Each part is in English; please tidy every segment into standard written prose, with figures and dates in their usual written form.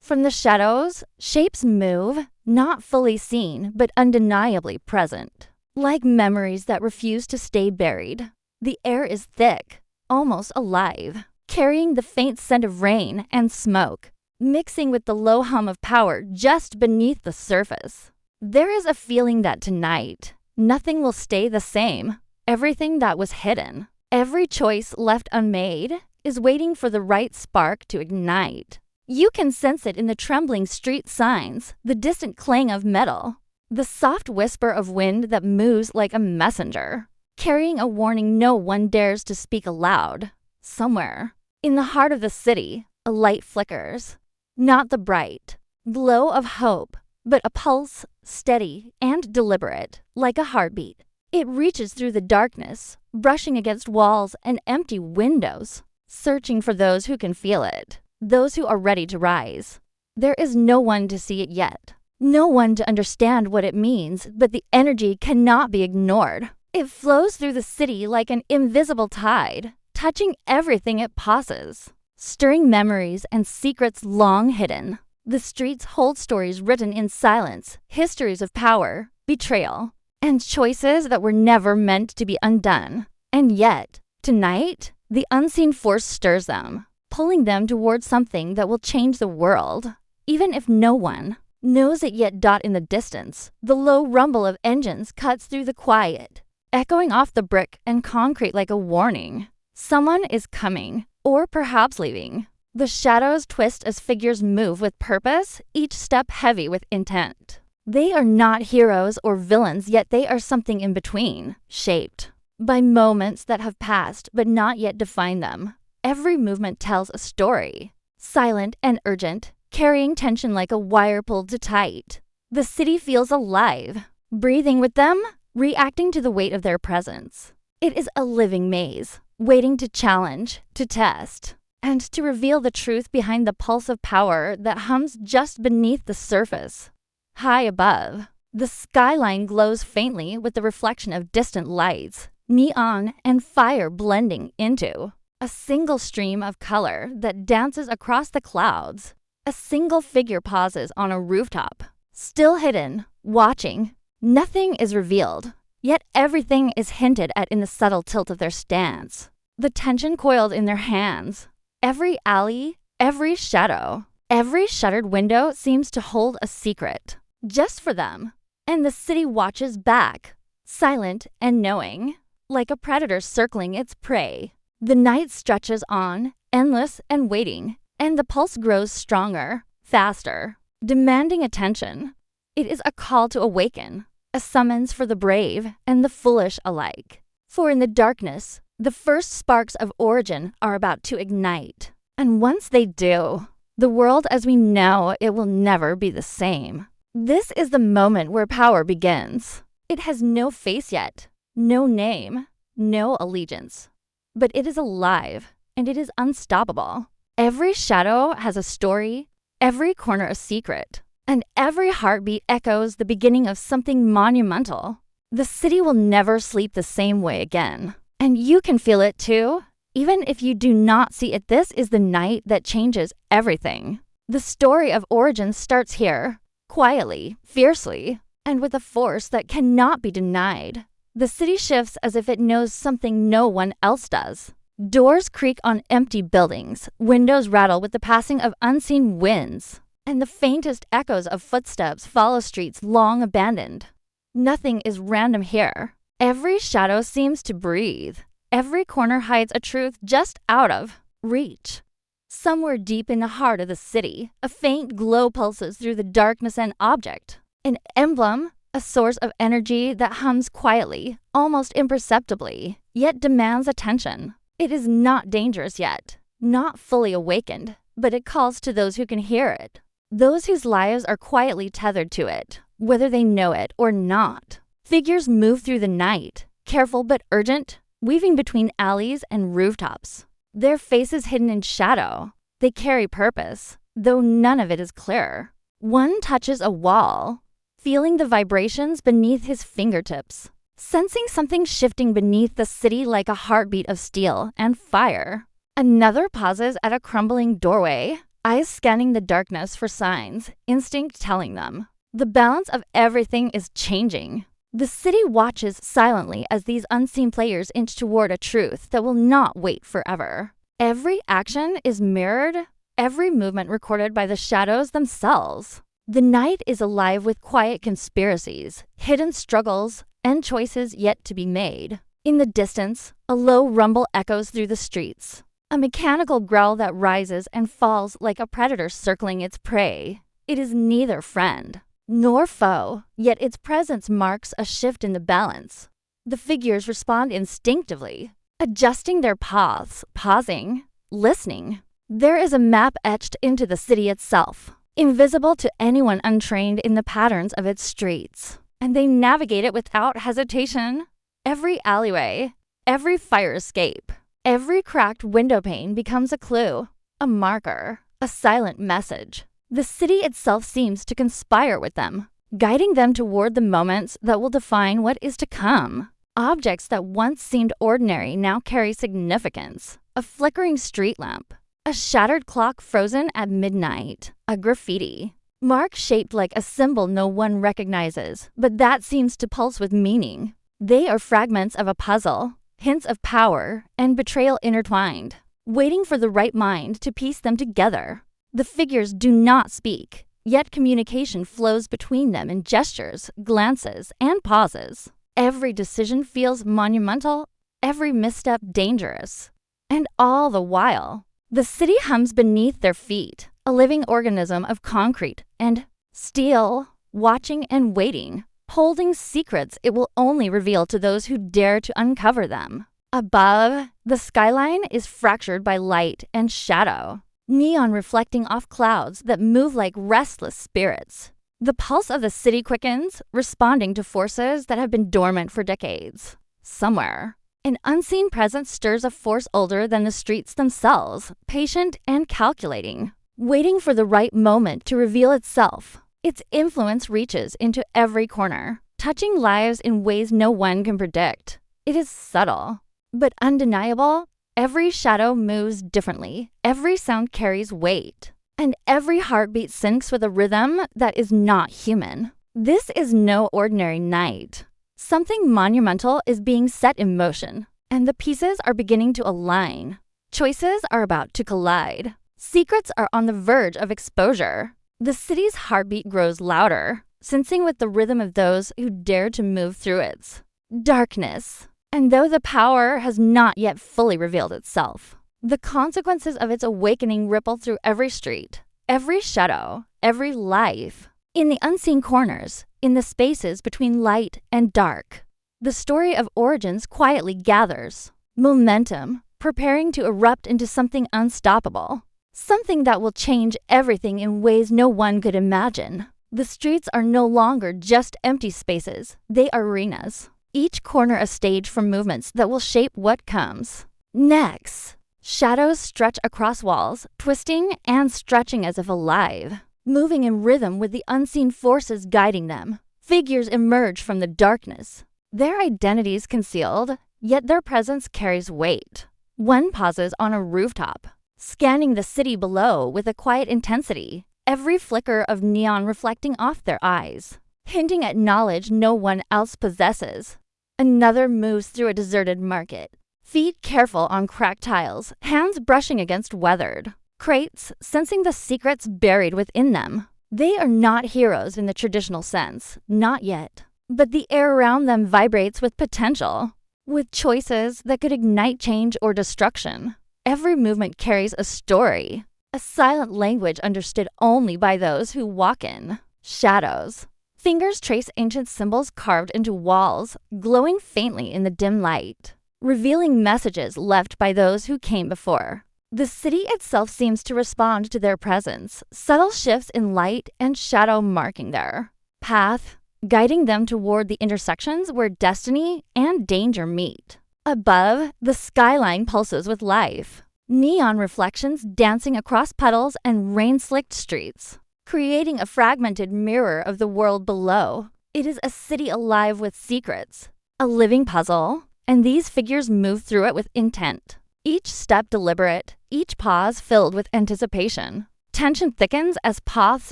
From the shadows, shapes move, not fully seen, but undeniably present. Like memories that refuse to stay buried. The air is thick, almost alive, carrying the faint scent of rain and smoke, mixing with the low hum of power just beneath the surface. There is a feeling that tonight, nothing will stay the same. Everything that was hidden, every choice left unmade, is waiting for the right spark to ignite. You can sense it in the trembling street signs, the distant clang of metal, the soft whisper of wind that moves like a messenger, carrying a warning no one dares to speak aloud. Somewhere, in the heart of the city, a light flickers. Not the bright glow of hope, but a pulse, steady and deliberate, like a heartbeat. It reaches through the darkness, brushing against walls and empty windows, searching for those who can feel it, those who are ready to rise. There is no one to see it yet, no one to understand what it means, but the energy cannot be ignored. It flows through the city like an invisible tide, touching everything it passes, stirring memories and secrets long hidden. The streets hold stories written in silence, histories of power, betrayal, and choices that were never meant to be undone. And yet, tonight, the unseen force stirs them, pulling them towards something that will change the world. Even if no one knows it yet. In the distance, the low rumble of engines cuts through the quiet, echoing off the brick and concrete like a warning. Someone is coming, or perhaps leaving. The shadows twist as figures move with purpose, each step heavy with intent. They are not heroes or villains, yet they are something in between, shaped by moments that have passed but not yet defined them. Every movement tells a story, silent and urgent, carrying tension like a wire pulled tight. The city feels alive, breathing with them, reacting to the weight of their presence. It is a living maze, waiting to challenge, to test, and to reveal the truth behind the pulse of power that hums just beneath the surface. High above, the skyline glows faintly with the reflection of distant lights, neon and fire blending into a single stream of color that dances across the clouds. A single figure pauses on a rooftop, still hidden, watching. Nothing is revealed, yet everything is hinted at in the subtle tilt of their stance. The tension coiled in their hands. Every alley, every shadow, every shuttered window seems to hold a secret, just for them. And the city watches back, silent and knowing, like a predator circling its prey. The night stretches on, endless and waiting, and the pulse grows stronger, faster, demanding attention. It is a call to awaken, a summons for the brave and the foolish alike. For in the darkness, the first sparks of origin are about to ignite. And once they do, the world as we know it will never be the same. This is the moment where power begins. It has no face yet, no name, no allegiance. But it is alive, and it is unstoppable. Every shadow has a story, every corner a secret, and every heartbeat echoes the beginning of something monumental. The city will never sleep the same way again. And you can feel it too. Even if you do not see it, this is the night that changes everything. The story of origin starts here, quietly, fiercely, and with a force that cannot be denied. The city shifts as if it knows something no one else does. Doors creak on empty buildings, windows rattle with the passing of unseen winds, and the faintest echoes of footsteps follow streets long abandoned. Nothing is random here. Every shadow seems to breathe. Every corner hides a truth just out of reach. Somewhere deep in the heart of the city, a faint glow pulses through the darkness, an object, an emblem, a source of energy that hums quietly, almost imperceptibly, yet demands attention. It is not dangerous yet, not fully awakened, but it calls to those who can hear it, those whose lives are quietly tethered to it, whether they know it or not. Figures move through the night, careful but urgent, weaving between alleys and rooftops. Their faces hidden in shadow. They carry purpose, though none of it is clear. One touches a wall, feeling the vibrations beneath his fingertips, sensing something shifting beneath the city like a heartbeat of steel and fire. Another pauses at a crumbling doorway, eyes scanning the darkness for signs, instinct telling them. The balance of everything is changing. The city watches silently as these unseen players inch toward a truth that will not wait forever. Every action is mirrored, every movement recorded by the shadows themselves. The night is alive with quiet conspiracies, hidden struggles, and choices yet to be made. In the distance, a low rumble echoes through the streets, a mechanical growl that rises and falls like a predator circling its prey. It is neither friend nor foe, yet its presence marks a shift in the balance. The figures respond instinctively, adjusting their paths, pausing, listening. There is a map etched into the city itself, invisible to anyone untrained in the patterns of its streets, and they navigate it without hesitation. Every alleyway, every fire escape, every cracked window pane becomes a clue, a marker, a silent message. The city itself seems to conspire with them, guiding them toward the moments that will define what is to come. Objects that once seemed ordinary now carry significance. A flickering street lamp, a shattered clock frozen at midnight, a graffiti mark shaped like a symbol no one recognizes, but that seems to pulse with meaning. They are fragments of a puzzle, hints of power and betrayal intertwined, waiting for the right mind to piece them together. The figures do not speak, yet communication flows between them in gestures, glances, and pauses. Every decision feels monumental, every misstep dangerous. And all the while, the city hums beneath their feet, a living organism of concrete and steel, watching and waiting, holding secrets it will only reveal to those who dare to uncover them. Above, the skyline is fractured by light and shadow, neon reflecting off clouds that move like restless spirits. The pulse of the city quickens, responding to forces that have been dormant for decades. Somewhere, an unseen presence stirs a force older than the streets themselves, patient and calculating, waiting for the right moment to reveal itself. Its influence reaches into every corner, touching lives in ways no one can predict. It is subtle, but undeniable. Every shadow moves differently, every sound carries weight, and every heartbeat syncs with a rhythm that is not human. This is no ordinary night. Something monumental is being set in motion, and the pieces are beginning to align. Choices are about to collide. Secrets are on the verge of exposure. The city's heartbeat grows louder, sensing with the rhythm of those who dare to move through its darkness. And though the power has not yet fully revealed itself, the consequences of its awakening ripple through every street, every shadow, every life. In the unseen corners, in the spaces between light and dark, the story of origins quietly gathers, momentum, preparing to erupt into something unstoppable, something that will change everything in ways no one could imagine. The streets are no longer just empty spaces, they are arenas. Each corner a stage for movements that will shape what comes next. Shadows stretch across walls, twisting and stretching as if alive, moving in rhythm with the unseen forces guiding them. Figures emerge from the darkness, their identities concealed, yet their presence carries weight. One pauses on a rooftop, scanning the city below with a quiet intensity, every flicker of neon reflecting off their eyes, hinting at knowledge no one else possesses. Another moves through a deserted market, feet careful on cracked tiles, hands brushing against weathered crates, sensing the secrets buried within them. They are not heroes in the traditional sense, not yet. But the air around them vibrates with potential, with choices that could ignite change or destruction. Every movement carries a story, a silent language understood only by those who walk in shadows. Fingers trace ancient symbols carved into walls, glowing faintly in the dim light, revealing messages left by those who came before. The city itself seems to respond to their presence, subtle shifts in light and shadow marking their path, guiding them toward the intersections where destiny and danger meet. Above, the skyline pulses with life, neon reflections dancing across puddles and rain-slicked streets, creating a fragmented mirror of the world below. It is a city alive with secrets, a living puzzle, and these figures move through it with intent. Each step deliberate, each pause filled with anticipation. tension thickens as paths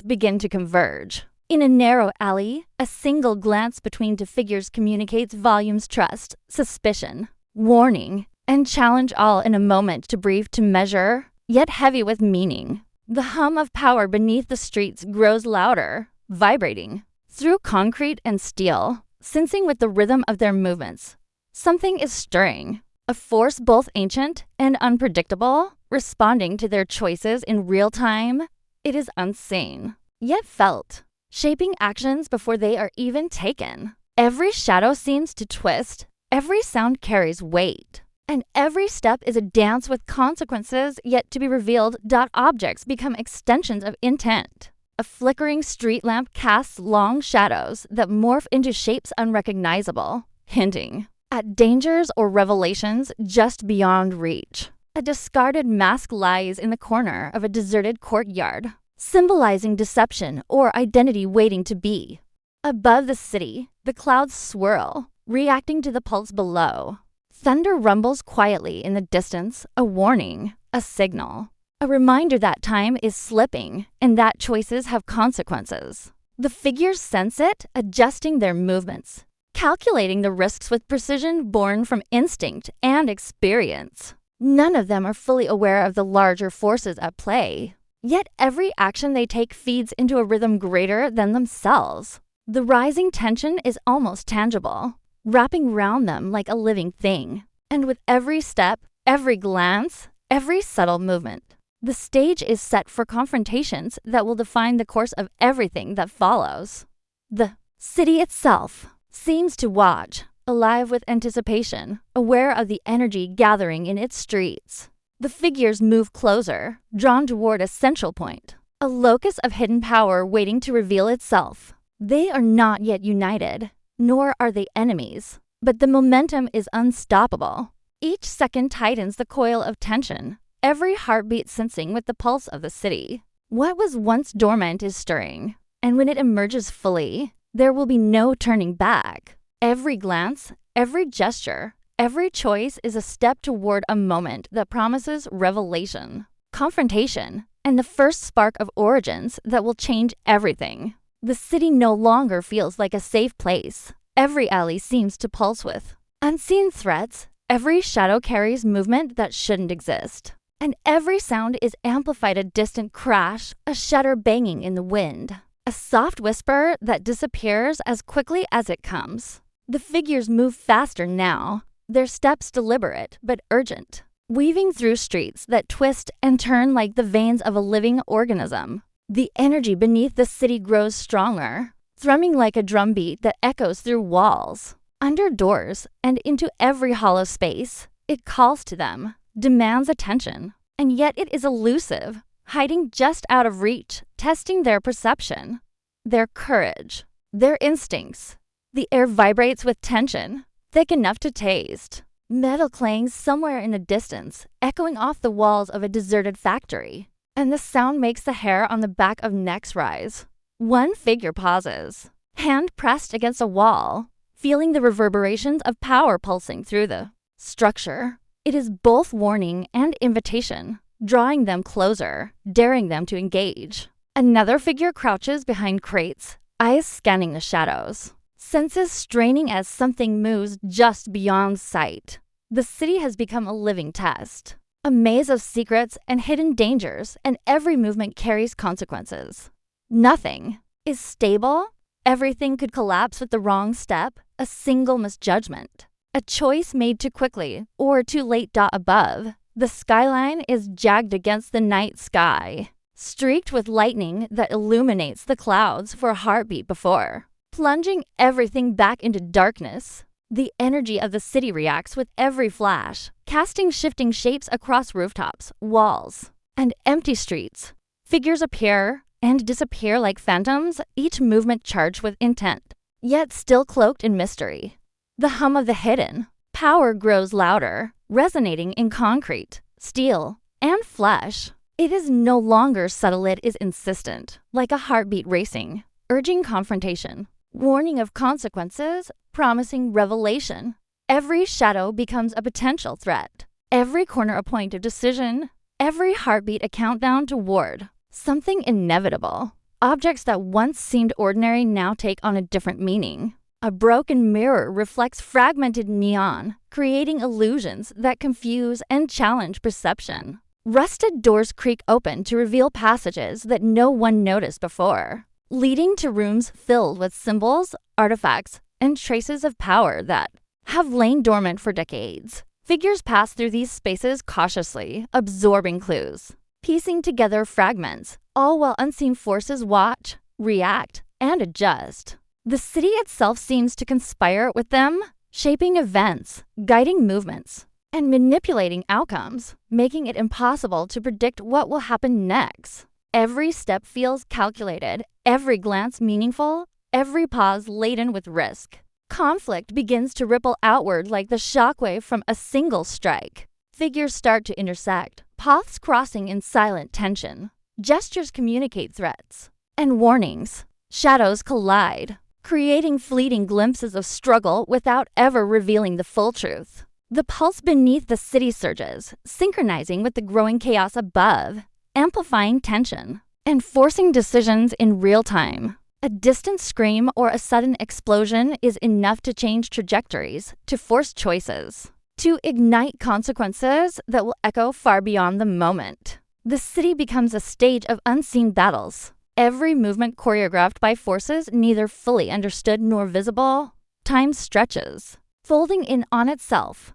begin to converge. In a narrow alley, a single glance between two figures communicates volumes trust, suspicion, warning, and challenge all in a moment to brief to measure, yet heavy with meaning. The hum of power beneath the streets grows louder, vibrating through concrete and steel, sensing with the rhythm of their movements. Something is stirring, a force both ancient and unpredictable, responding to their choices in real time. It is unseen, yet felt, shaping actions before they are even taken. Every shadow seems to twist, every sound carries weight, and every step is a dance with consequences yet to be revealed. Objects become extensions of intent. A flickering street lamp casts long shadows that morph into shapes unrecognizable, hinting at dangers or revelations just beyond reach. A discarded mask lies in the corner of a deserted courtyard, symbolizing deception or identity waiting to be. Above the city, the clouds swirl, reacting to the pulse below. Thunder rumbles quietly in the distance, a warning, a signal, a reminder that time is slipping and that choices have consequences. The figures sense it, adjusting their movements, calculating the risks with precision born from instinct and experience. None of them are fully aware of the larger forces at play, yet every action they take feeds into a rhythm greater than themselves. The rising tension is almost tangible, wrapping round them like a living thing. And with every step, every glance, every subtle movement, the stage is set for confrontations that will define the course of everything that follows. The city itself seems to watch, alive with anticipation, aware of the energy gathering in its streets. The figures move closer, drawn toward a central point, a locus of hidden power waiting to reveal itself. They are not yet united, nor are they enemies, but the momentum is unstoppable. Each second tightens the coil of tension, every heartbeat sensing with the pulse of the city. What was once dormant is stirring, and when it emerges fully, there will be no turning back. Every glance, every gesture, every choice is a step toward a moment that promises revelation, confrontation, and the first spark of origins that will change everything. The city no longer feels like a safe place. Every alley seems to pulse with unseen threats. Every shadow carries movement that shouldn't exist. And every sound is amplified, a distant crash, a shutter banging in the wind, a soft whisper that disappears as quickly as it comes. The figures move faster now, their steps deliberate but urgent, weaving through streets that twist and turn like the veins of a living organism. The energy beneath the city grows stronger, thrumming like a drumbeat that echoes through walls, under doors, and into every hollow space. It calls to them, demands attention, and yet it is elusive, hiding just out of reach, testing their perception, their courage, their instincts. The air vibrates with tension, thick enough to taste. Metal clangs somewhere in the distance, echoing off the walls of a deserted factory, and the sound makes the hair on the back of necks rise. One figure pauses, hand pressed against a wall, feeling the reverberations of power pulsing through the structure. It is both warning and invitation, drawing them closer, daring them to engage. Another figure crouches behind crates, eyes scanning the shadows, senses straining as something moves just beyond sight. The city has become a living test, a maze of secrets and hidden dangers, and every movement carries consequences. Nothing is stable. Everything could collapse with the wrong step, a single misjudgment, a choice made too quickly or too late. Above, the skyline is jagged against the night sky, streaked with lightning that illuminates the clouds for a heartbeat before, plunging everything back into darkness. The energy of the city reacts with every flash, casting shifting shapes across rooftops, walls, and empty streets. Figures appear and disappear like phantoms, each movement charged with intent, yet still cloaked in mystery. The hum of the hidden power grows louder, resonating in concrete, steel, and flesh. It is no longer subtle, it is insistent, like a heartbeat racing, urging confrontation, warning of consequences, promising revelation. Every shadow becomes a potential threat, every corner a point of decision, every heartbeat a countdown toward something inevitable. Objects that once seemed ordinary now take on a different meaning. A broken mirror reflects fragmented neon, creating illusions that confuse and challenge perception. Rusted doors creak open to reveal passages that no one noticed before, leading to rooms filled with symbols, artifacts, and traces of power that have lain dormant for decades. Figures pass through these spaces cautiously, absorbing clues, piecing together fragments, all while unseen forces watch, react, and adjust. The city itself seems to conspire with them, shaping events, guiding movements, and manipulating outcomes, making it impossible to predict what will happen next. Every step feels calculated, every glance meaningful, every pause laden with risk. Conflict begins to ripple outward like the shockwave from a single strike. Figures start to intersect, paths crossing in silent tension. Gestures communicate threats and warnings. Shadows collide, creating fleeting glimpses of struggle without ever revealing the full truth. The pulse beneath the city surges, synchronizing with the growing chaos above, amplifying tension and forcing decisions in real time. A distant scream or a sudden explosion is enough to change trajectories, to force choices, to ignite consequences that will echo far beyond the moment. The city becomes a stage of unseen battles, every movement choreographed by forces neither fully understood nor visible. Time stretches, folding in on itself.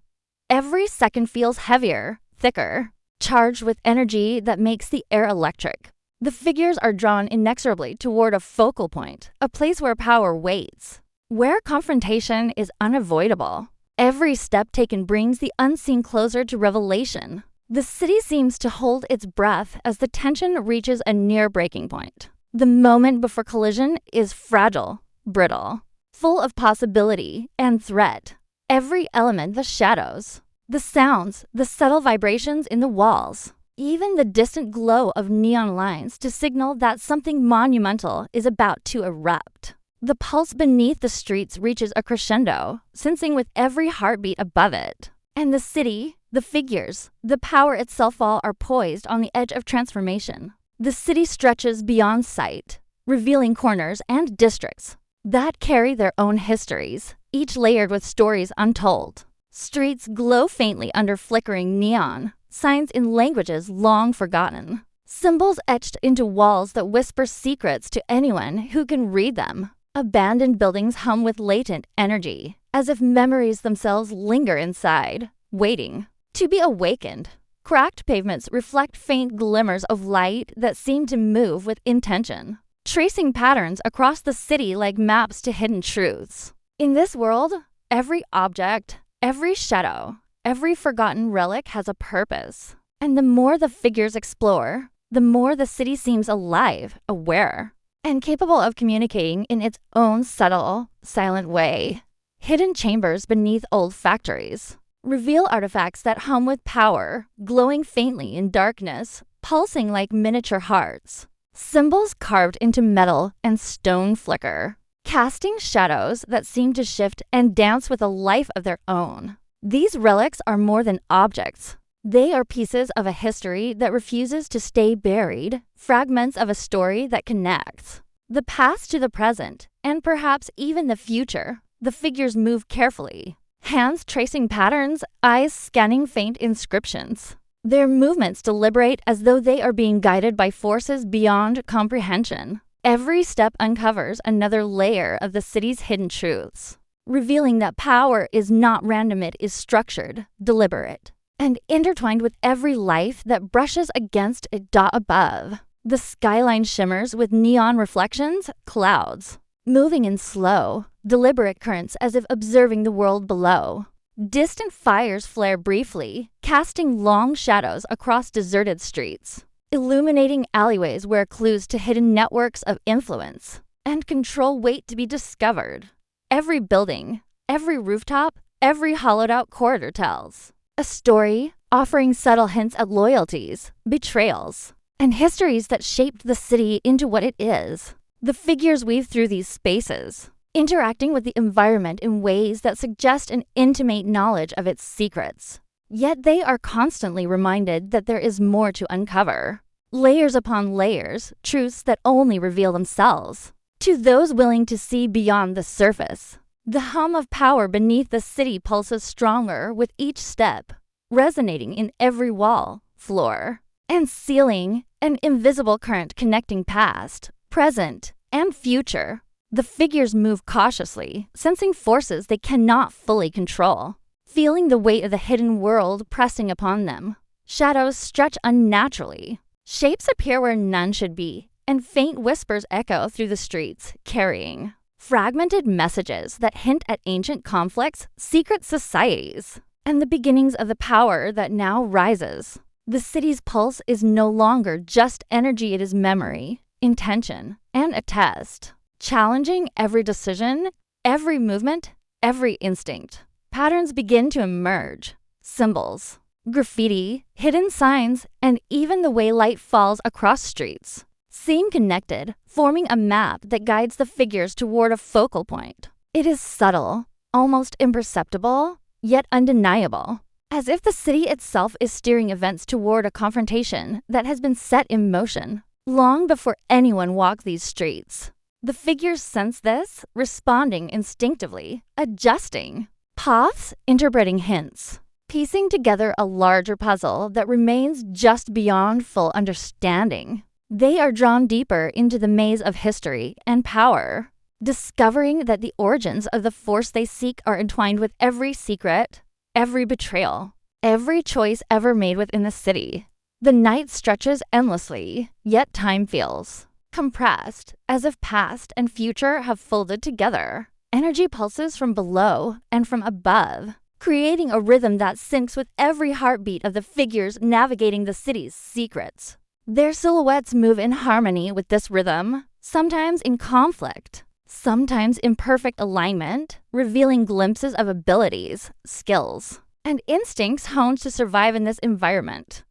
Every second feels heavier, thicker, charged with energy that makes the air electric. The figures are drawn inexorably toward a focal point, a place where power waits, where confrontation is unavoidable. Every step taken brings the unseen closer to revelation. The city seems to hold its breath as the tension reaches a near breaking point. The moment before collision is fragile, brittle, full of possibility and threat. Every element, the shadows, the sounds, the subtle vibrations in the walls, even the distant glow of neon lines to signal that something monumental is about to erupt. The pulse beneath the streets reaches a crescendo, sensing with every heartbeat above it. And the city, the figures, the power itself all are poised on the edge of transformation. The city stretches beyond sight, revealing corners and districts that carry their own histories, each layered with stories untold. Streets glow faintly under flickering neon, signs in languages long forgotten, symbols etched into walls that whisper secrets to anyone who can read them. Abandoned buildings hum with latent energy, as if memories themselves linger inside, waiting to be awakened. Cracked pavements reflect faint glimmers of light that seem to move with intention, tracing patterns across the city like maps to hidden truths. In this world, every object, every shadow, every forgotten relic has a purpose. And the more the figures explore, the more the city seems alive, aware, and capable of communicating in its own subtle, silent way. Hidden chambers beneath old factories reveal artifacts that hum with power, glowing faintly in darkness, pulsing like miniature hearts. Symbols carved into metal and stone flicker, casting shadows that seem to shift and dance with a life of their own. These relics are more than objects. They are pieces of a history that refuses to stay buried, fragments of a story that connects the past to the present, and perhaps even the future. The figures move carefully, hands tracing patterns, eyes scanning faint inscriptions. Their movements deliberate as though they are being guided by forces beyond comprehension. Every step uncovers another layer of the city's hidden truths, revealing that power is not random, it is structured, deliberate, and intertwined with every life that brushes against a dot above. The skyline shimmers with neon reflections, clouds, moving in slow, deliberate currents as if observing the world below. Distant fires flare briefly, casting long shadows across deserted streets, illuminating alleyways where clues to hidden networks of influence and control wait to be discovered. Every building, every rooftop, every hollowed-out corridor tells a story, offering subtle hints at loyalties, betrayals, and histories that shaped the city into what it is. The figures weave through these spaces, interacting with the environment in ways that suggest an intimate knowledge of its secrets. Yet they are constantly reminded that there is more to uncover. layers upon layers, truths that only reveal themselves. To those willing to see beyond the surface, the hum of power beneath the city pulses stronger with each step, resonating in every wall, floor, and ceiling, an invisible current connecting past, present, and future. The figures move cautiously, sensing forces they cannot fully control, feeling the weight of the hidden world pressing upon them. Shadows stretch unnaturally. Shapes appear where none should be, and faint whispers echo through the streets, carrying fragmented messages that hint at ancient conflicts, secret societies, and the beginnings of the power that now rises. The city's pulse is no longer just energy, it is memory, intention, and a test, challenging every decision, every movement, every instinct. Patterns begin to emerge. Symbols, graffiti, hidden signs, and even the way light falls across streets seem connected, forming a map that guides the figures toward a focal point. It is subtle, almost imperceptible, yet undeniable, as if the city itself is steering events toward a confrontation that has been set in motion long before anyone walked these streets. The figures sense this, responding instinctively, adjusting, paths interpreting hints, piecing together a larger puzzle that remains just beyond full understanding. They are drawn deeper into the maze of history and power, discovering that the origins of the force they seek are entwined with every secret, every betrayal, every choice ever made within the city. The night stretches endlessly, yet time feels compressed, as if past and future have folded together. Energy pulses from below and from above, creating a rhythm that syncs with every heartbeat of the figures navigating the city's secrets. Their silhouettes move in harmony with this rhythm, sometimes in conflict, sometimes in perfect alignment, revealing glimpses of abilities, skills, and instincts honed to survive in this environment.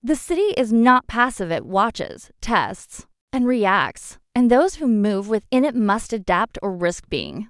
The city is not passive, it watches, tests, and reacts, and those who move within it must adapt or risk being